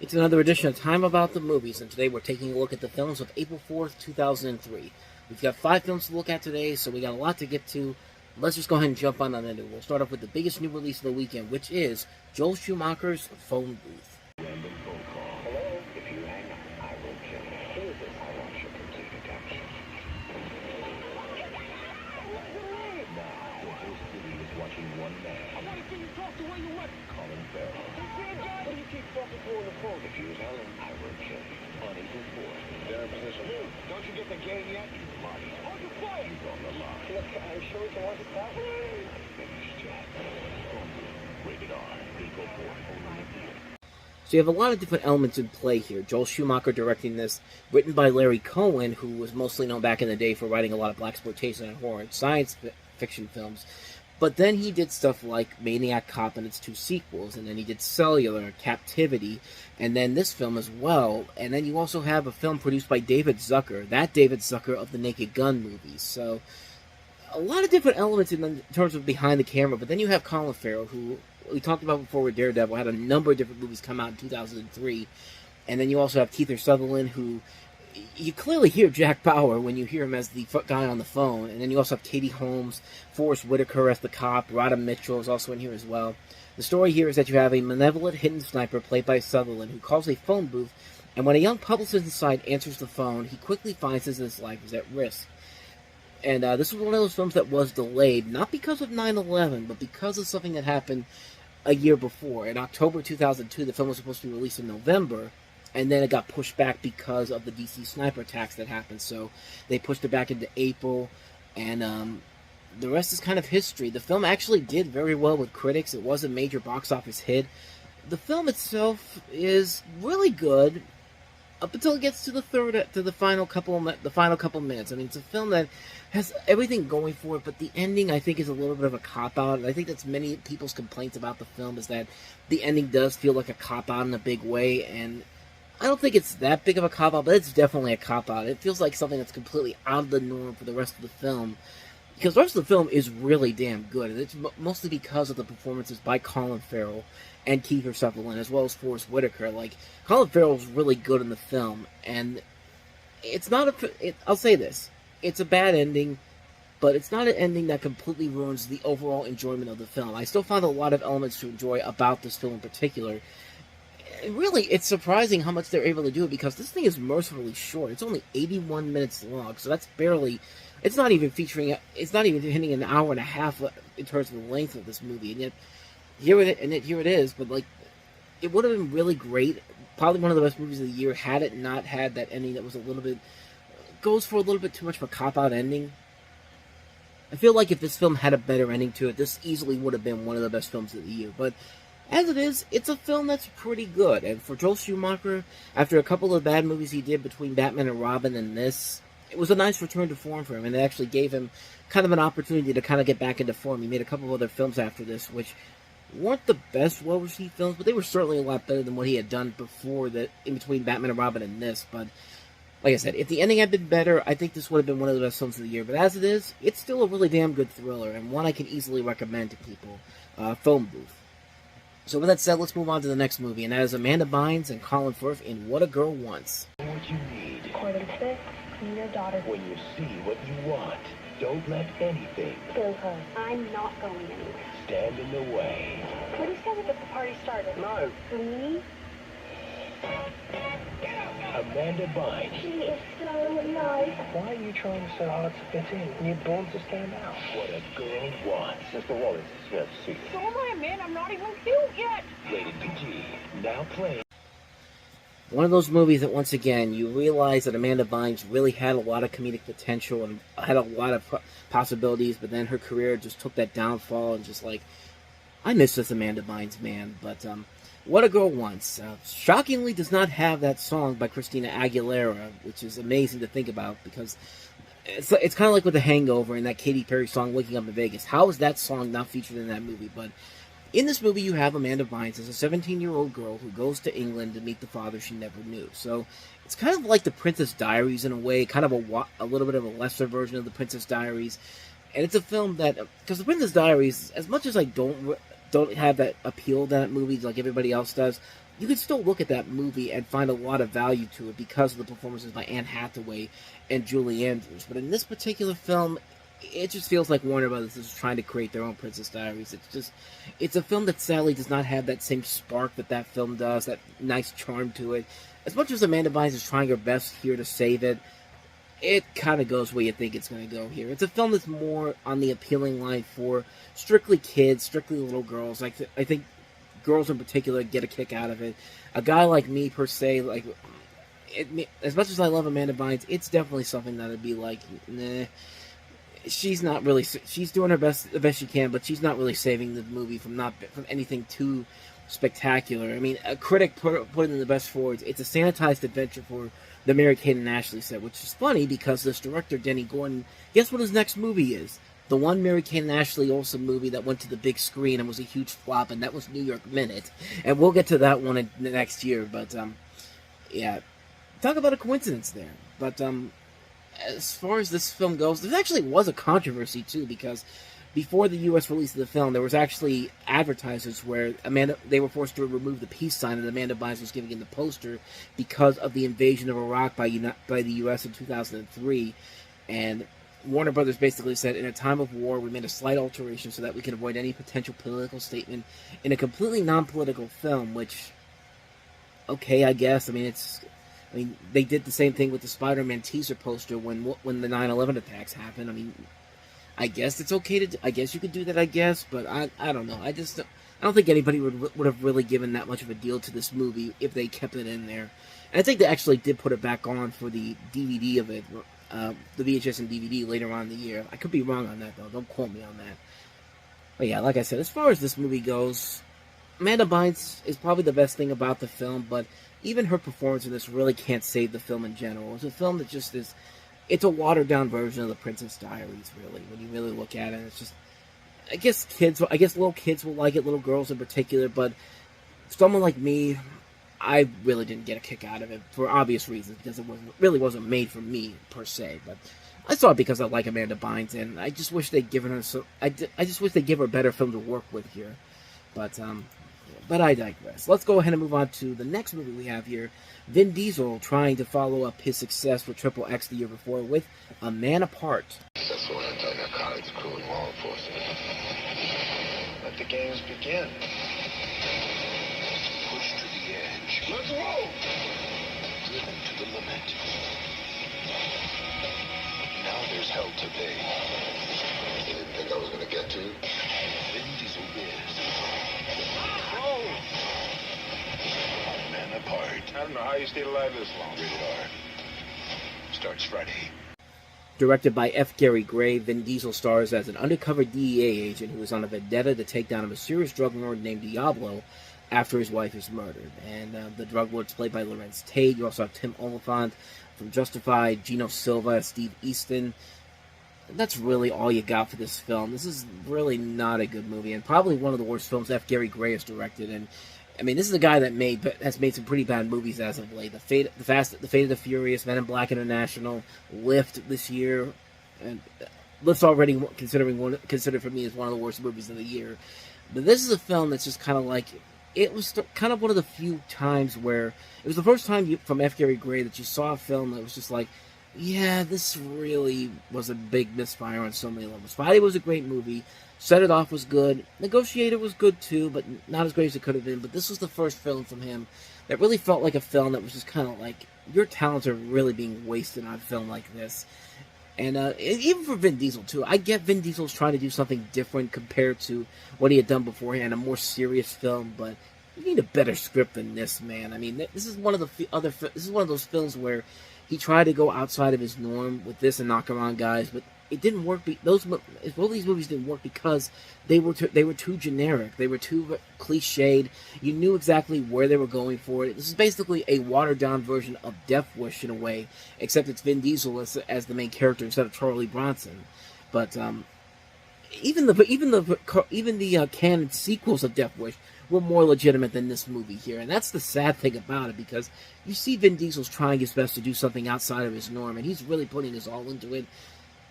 It's another edition of Time About the Movies, and today we're taking a look at the films of April 4th, 2003. We've got 5 films to look at today, so we got a lot to get to. Let's just go ahead and jump on into it. We'll start off with the biggest new release of the weekend, which is Joel Schumacher's Phone Booth. Random phone call. Hello? If you hang up, I will kill you. Who is this? I want your complete attention. Now, the whole city is watching one man. I want to see you talk the way you went. Colin Farrell. What do you keep talking for on the phone? If you tell him, I will kill you. On April 4th. Their position. Don't you get the game yet? Marty. On the fire! He's on the line. Look, I'm sure we can watch it that way. Finished yet. Phone Booth. Rated R. April 4th. Only in theaters. So you have a lot of different elements in play here. Joel Schumacher directing this, written by Larry Cohen, who was mostly known back in the day for writing a lot of blaxploitation and horror and science fiction films. But then he did stuff like Maniac Cop and its 2 sequels, and then he did Cellular, Captivity, and then this film as well. And then you also have a film produced by David Zucker, that David Zucker of the Naked Gun movies. So a lot of different elements in terms of behind the camera. But then you have Colin Farrell, who we talked about before with Daredevil, had a number of different movies come out in 2003. And then you also have Kiefer Sutherland, who you clearly hear Jack Bauer when you hear him as the guy on the phone. And then you also have Katie Holmes, Forrest Whitaker as the cop, Radha Mitchell is also in here as well. The story here is that you have a malevolent hidden sniper played by Sutherland who calls a phone booth, and when a young publicist inside answers the phone, he quickly finds his life is at risk. And this was one of those films that was delayed, not because of 9/11, but because of something that happened a year before. In October 2002, the film was supposed to be released in November, and then it got pushed back because of the DC sniper attacks that happened. So they pushed it back into April, and the rest is kind of history. The film actually did very well with critics. It was a major box office hit. The film itself is really good up until it gets to the final couple minutes. I mean, it's a film that has everything going for it, but the ending I think is a little bit of a cop out. And I think that's many people's complaints about the film, is that the ending does feel like a cop out in a big way, and I don't think it's that big of a cop-out, but it's definitely a cop-out. It feels like something that's completely out of the norm for the rest of the film, because the rest of the film is really damn good, and it's mostly because of the performances by Colin Farrell and Kiefer Sutherland, as well as Forrest Whitaker. Like, Colin Farrell's really good in the film, and it's not I'll say this, it's a bad ending, but it's not an ending that completely ruins the overall enjoyment of the film. I still found a lot of elements to enjoy about this film in particular. Really, it's surprising how much they're able to do it, because this thing is mercifully short. It's only 81 minutes long, so that's barely... It's not even hitting an hour and a half in terms of the length of this movie, and yet here it is. But like, it would have been really great, probably one of the best movies of the year, had it not had that ending that was goes for a little bit too much of a cop-out ending. I feel like if this film had a better ending to it, this easily would have been one of the best films of the year, but as it is, it's a film that's pretty good. And for Joel Schumacher, after a couple of bad movies he did between Batman and Robin and this, it was a nice return to form for him, and it actually gave him kind of an opportunity to kind of get back into form. He made a couple of other films after this, which weren't the best well-received films, but they were certainly a lot better than what he had done before, in between Batman and Robin and this. But like I said, if the ending had been better, I think this would have been one of the best films of the year. But as it is, it's still a really damn good thriller, and one I can easily recommend to people. Phone Booth. So with that said, let's move on to the next movie, and that is Amanda Bynes and Colin Firth in What a Girl Wants. What you need. According to this, me your daughter. When you see what you want, don't let anything Go her. I'm not going anywhere. stand in the way. What do you say we get the party started? No. Me? Amanda Bynes. She is so nice. Why are you trying so hard to fit in? You're born to stand out. What a girl wants. Mr. Wallace, yes, see. So am I, man. I'm not even cute yet. Rated PG. Now playing. One of those movies that, once again, you realize that Amanda Bynes really had a lot of comedic potential and had a lot of possibilities, but then her career just took that downfall, and just like, I miss this Amanda Bynes, man. But What a Girl Wants shockingly does not have that song by Christina Aguilera, which is amazing to think about, because it's kind of like with The Hangover and that Katy Perry song Waking Up in Vegas. How is that song not featured in that movie? But in this movie, you have Amanda Bynes as a 17-year-old girl who goes to England to meet the father she never knew. So it's kind of like The Princess Diaries in a way, kind of a little bit of a lesser version of The Princess Diaries. And it's a film that, because The Princess Diaries, as much as I don't have that appeal to that movie like everybody else does, you can still look at that movie and find a lot of value to it because of the performances by Anne Hathaway and Julie Andrews. But in this particular film, it just feels like Warner Brothers is trying to create their own Princess Diaries. It's a film that sadly does not have that same spark that film does, that nice charm to it. As much as Amanda Bynes is trying her best here to save it, it kind of goes where you think it's going to go here. It's a film that's more on the appealing line for strictly kids, strictly little girls. I think girls in particular get a kick out of it. A guy like me, per se, like, as much as I love Amanda Bynes, it's definitely something that would be like, nah. She's doing her best, the best she can, but she's not really saving the movie from anything too spectacular. I mean, a critic put it in the best words. It's a sanitized adventure for the Mary-Kate and Ashley set, which is funny because this director, Denny Gordon, guess what his next movie is? The one Mary-Kate and Ashley Olsen movie that went to the big screen and was a huge flop, and that was New York Minute. And we'll get to that one in the next year, but, yeah. Talk about a coincidence there. But, as far as this film goes, there actually was a controversy, too, because before the U.S. release of the film, there was actually advertisers where they were forced to remove the peace sign that Amanda Bynes was giving in the poster because of the invasion of Iraq by the U.S. in 2003, and Warner Brothers basically said, in a time of war, we made a slight alteration so that we can avoid any potential political statement in a completely non-political film, which, okay, I guess. I mean, they did the same thing with the Spider-Man teaser poster when the 9/11 attacks happened. I mean, I guess it's okay I guess you could do that, I guess, but I don't know. I don't think anybody would have really given that much of a deal to this movie if they kept it in there. And I think they actually did put it back on for the DVD of it, the VHS and DVD later on in the year. I could be wrong on that, though. Don't quote me on that. But yeah, like I said, as far as this movie goes, Amanda Bynes is probably the best thing about the film, but even her performance in this really can't save the film in general. It's a film that just is... It's a watered-down version of the Princess Diaries, really, when you really look at it. It's just... I guess little kids will like it, little girls in particular, but someone like me, I really didn't get a kick out of it for obvious reasons, because it really wasn't made for me, per se, but I saw it because I like Amanda Bynes, and I just wish they'd given her I just wish they'd give her a better film to work with here, but I digress. Let's go ahead and move on to the next movie we have here. Vin Diesel trying to follow up his success with Triple X the year before with A Man Apart. Successful anti-narcotics crew and law enforcement. Let the games begin. Push to the edge. Let's roll! Driven to the limit. Now there's hell to pay. You didn't think I was going to get to you? Vin Diesel is. Whoa! A Man Apart. I don't know how you stayed alive this long. Rated R. Starts Friday. Directed by F. Gary Gray, Vin Diesel stars as an undercover DEA agent who is on a vendetta to take down a mysterious drug lord named Diablo after his wife is murdered. And the drug lord's played by Lorenz Tate. You also have Tim Oliphant from Justified, Gino Silva, Steve Easton. That's really all you got for this film. This is really not a good movie, and probably one of the worst films F. Gary Gray has directed. And I mean, this is a guy that has made some pretty bad movies as of late. The Fate of the Furious, Men in Black International, Lift this year, and Lift's already considered for me as one of the worst movies of the year. But this is a film that's just kind of like, it was kind of one of the few times where it was the first time from F. Gary Gray that you saw a film that was just like, yeah, this really was a big misfire on so many levels. Friday was a great movie. Set It Off was good. Negotiator was good too, but not as great as it could have been. But this was the first film from him that really felt like a film that was just kind of like, your talents are really being wasted on a film like this. And even for Vin Diesel too. I get Vin Diesel's trying to do something different compared to what he had done beforehand, a more serious film, but you need a better script than this, man. I mean, this is one of those films where he tried to go outside of his norm with this and Knock Around Guys, but it didn't work. Both of these movies didn't work because they were too generic. They were too cliched. You knew exactly where they were going for it. This is basically a watered down version of Death Wish in a way, except it's Vin Diesel as the main character instead of Charlie Bronson. But even the canon sequels of Death Wish were more legitimate than this movie here, and that's the sad thing about it, because you see Vin Diesel's trying his best to do something outside of his norm, and he's really putting his all into it.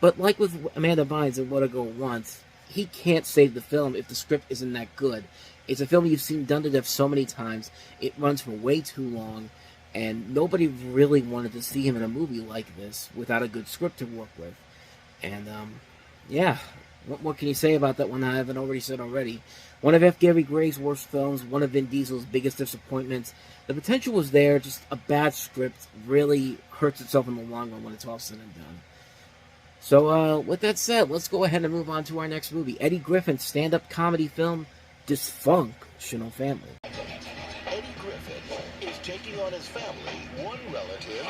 But like with Amanda Bynes and What a Girl Wants, he can't save the film if the script isn't that good. It's a film you've seen done to death so many times. It runs for way too long, and nobody really wanted to see him in a movie like this without a good script to work with. And, yeah, what more can you say about that one I haven't already said already? One of F. Gary Gray's worst films, one of Vin Diesel's biggest disappointments. The potential was there, just a bad script really hurts itself in the long run when it's all said and done. So, with that said, let's go ahead and move on to our next movie. Eddie Griffin's stand-up comedy film, DysFunktional Family. Eddie Griffin is taking on his family, one relative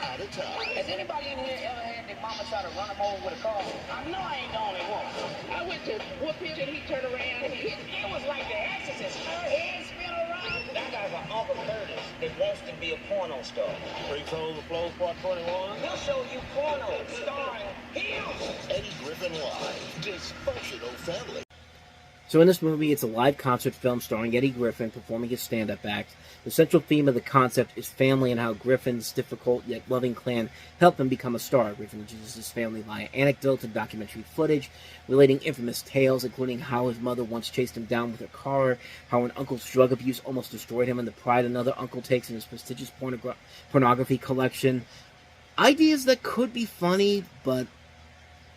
at a time. Has anybody in here ever had their mama try to run them over with a car? I know I ain't the only one. I went to whoop him and he turned around and hit me. It was like The Exorcist. Her head spin around. That guy's an Uncle Curtis that wants to be a porno star. Free Souls of Flow Part 21. He'll show you porno starring him. Eddie Griffin Live, Dysfunctional Family. So in this movie, it's a live concert film starring Eddie Griffin performing his stand-up act. The central theme of the concept is family and how Griffin's difficult yet loving clan helped him become a star. Griffin introduces his family via anecdotes and documentary footage, relating infamous tales, including how his mother once chased him down with her car, how an uncle's drug abuse almost destroyed him, and the pride another uncle takes in his prestigious pornography collection. Ideas that could be funny, but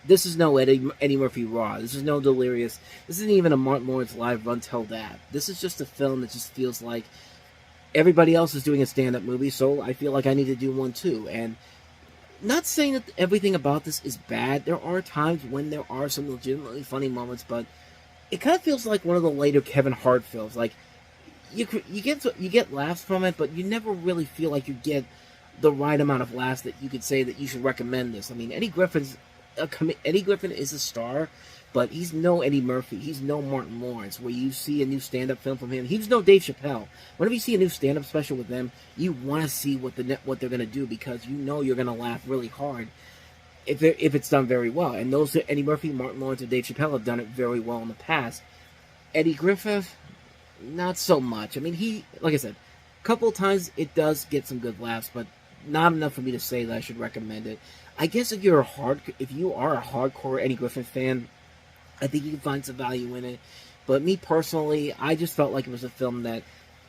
this is no Eddie Murphy Raw. This is no Delirious. This isn't even a Martin Lawrence live Run Tell That. This is just a film that just feels like everybody else is doing a stand-up movie, so I feel like I need to do one too. And not saying that everything about this is bad. There are times when there are some legitimately funny moments, but it kind of feels like one of the later Kevin Hart films. Like you get laughs from it, but you never really feel like you get the right amount of laughs that you could say that you should recommend this. I mean, Eddie Griffin is a star, but he's no Eddie Murphy. He's no Martin Lawrence, where you see a new stand-up film from him. He's no Dave Chappelle. Whenever you see a new stand-up special with them, you want to see what they're going to do, because you know you're going to laugh really hard if it's done very well. And those Eddie Murphy, Martin Lawrence, and Dave Chappelle have done it very well in the past. Eddie Griffin, not so much. I mean, like I said, a couple of times it does get some good laughs, but not enough for me to say that I should recommend it. I guess if you are a hardcore Eddie Griffin fan, I think you can find some value in it. But me personally, I just felt like it was a film that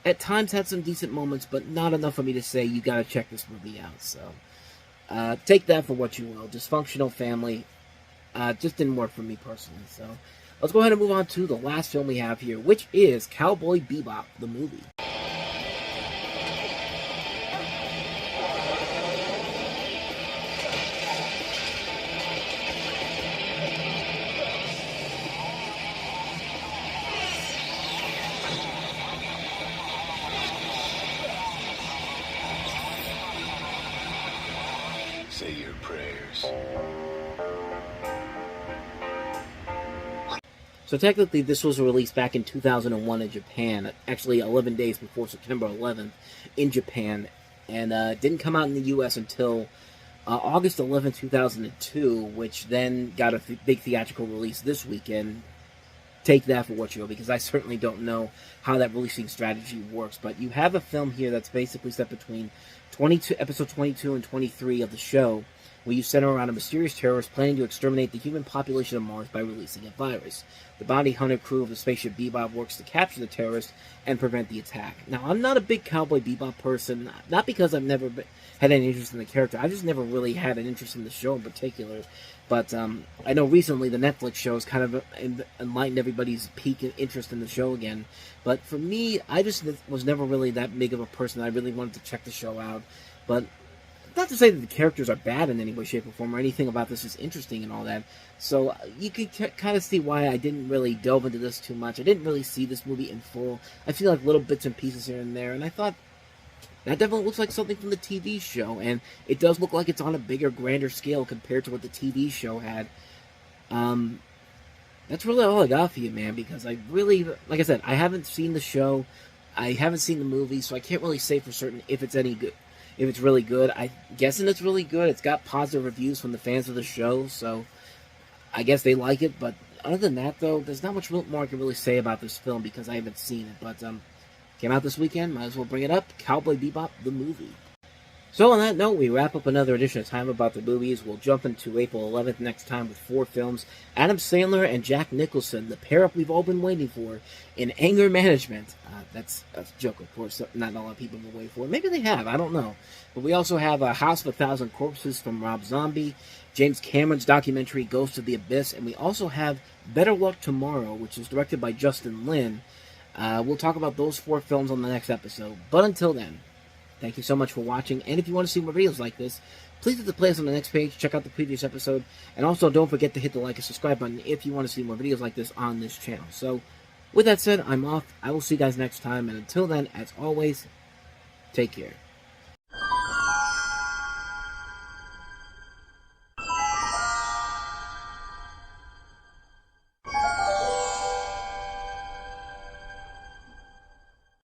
at times had some decent moments, but not enough for me to say you gotta check this movie out. So take that for what you will. Dysfunctional Family just didn't work for me personally. So let's go ahead and move on to the last film we have here, which is Cowboy Bebop, the movie. Say your prayers. So technically, this was released back in 2001 in Japan, actually 11 days before September 11th in Japan, and didn't come out in the U.S. until August 11, 2002, which then got a big theatrical release this weekend. Take that for what you will, because I certainly don't know how that releasing strategy works, but you have a film here that's basically set between episode 22 and 23 of the show, where you center around a mysterious terrorist planning to exterminate the human population of Mars by releasing a virus. The bounty hunter crew of the spaceship Bebop works to capture the terrorist and prevent the attack. Now, I'm not a big Cowboy Bebop person, not because I've never had any interest in the character. I've just never really had an interest in the show in particular. But I know recently the Netflix show has kind of enlightened everybody's peak interest in the show again. But for me, I just was never really that big of a person. I really wanted to check the show out. But not to say that the characters are bad in any way, shape, or form, or anything about this is interesting and all that. So you can kind of see why I didn't really delve into this too much. I didn't really see this movie in full. I feel like little bits and pieces here and there. And I thought, that definitely looks like something from the TV show, and it does look like it's on a bigger, grander scale compared to what the TV show had. That's really all I got for you, man, because I really, like I said, I haven't seen the show, I haven't seen the movie, so I can't really say for certain if it's any good, if it's really good. I'm guessing it's really good. It's got positive reviews from the fans of the show, so I guess they like it, but other than that, though, there's not much more I can really say about this film because I haven't seen it, but, came out this weekend, might as well bring it up. Cowboy Bebop, the movie. So on that note, we wrap up another edition of Time About the Movies. We'll jump into April 11th next time with 4 films. Adam Sandler and Jack Nicholson, the pair-up we've all been waiting for in Anger Management. That's a joke, of course. Not a lot of people will wait for it. Maybe they have. I don't know. But we also have House of a Thousand Corpses from Rob Zombie, James Cameron's documentary Ghost of the Abyss, and we also have Better Luck Tomorrow, which is directed by Justin Lin. We'll talk about those 4 films on the next episode. But until then, thank you so much for watching, and if you want to see more videos like this, please hit the playlist on the next page, check out the previous episode, and also don't forget to hit the like and subscribe button if you want to see more videos like this on this channel. So, with that said, I'm off. I will see you guys next time, and until then, as always, take care.